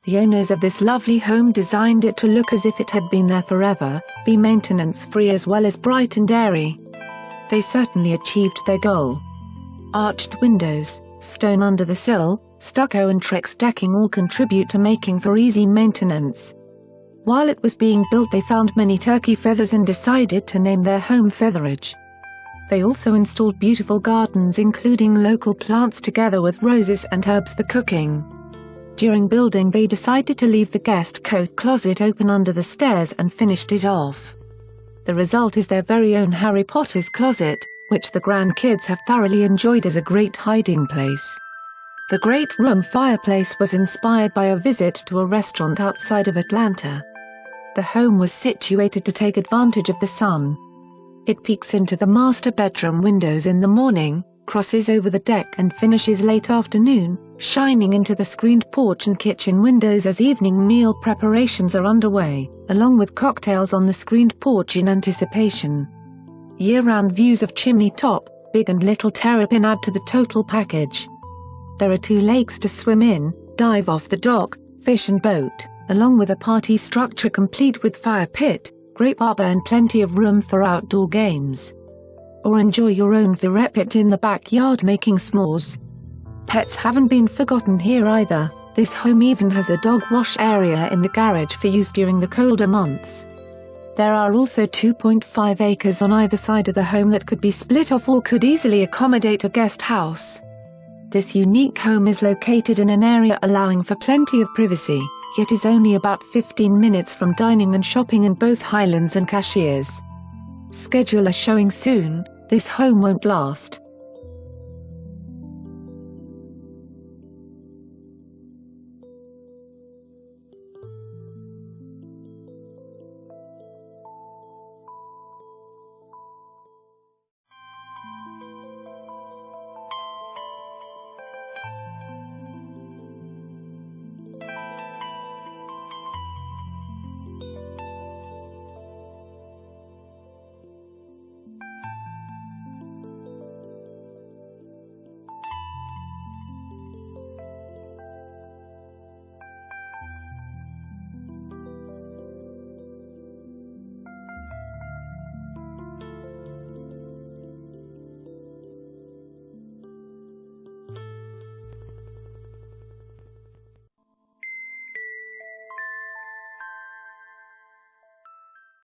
The owners of this lovely home designed it to look as if it had been there forever, be maintenance-free as well as bright and airy. They certainly achieved their goal. Arched windows, stone under the sill, stucco and Trex decking all contribute to making for easy maintenance. While it was being built they found many turkey feathers and decided to name their home Featheridge. They also installed beautiful gardens including local plants together with roses and herbs for cooking. During building they decided to leave the guest coat closet open under the stairs and finished it off. The result is their very own Harry Potter's closet, which the grandkids have thoroughly enjoyed as a great hiding place. The great room fireplace was inspired by a visit to a restaurant outside of Atlanta. The home was situated to take advantage of the sun. It peeks into the master bedroom windows in the morning, crosses over the deck and finishes late afternoon, shining into the screened porch and kitchen windows as evening meal preparations are underway, along with cocktails on the screened porch in anticipation. Year-round views of Chimney Top, Big and Little Terrapin add to the total package. There are 2 lakes to swim in, dive off the dock, fish and boat, along with a party structure complete with fire pit, grape arbor and plenty of room for outdoor games. Or enjoy your own firepit in the backyard making s'mores. Pets haven't been forgotten here either. This home even has a dog wash area in the garage for use during the colder months. There are also 2.5 acres on either side of the home that could be split off or could easily accommodate a guest house. This unique home is located in an area allowing for plenty of privacy, yet is only about 15 minutes from dining and shopping in both Highlands and Cashiers. Schedule a showing soon. This home won't last.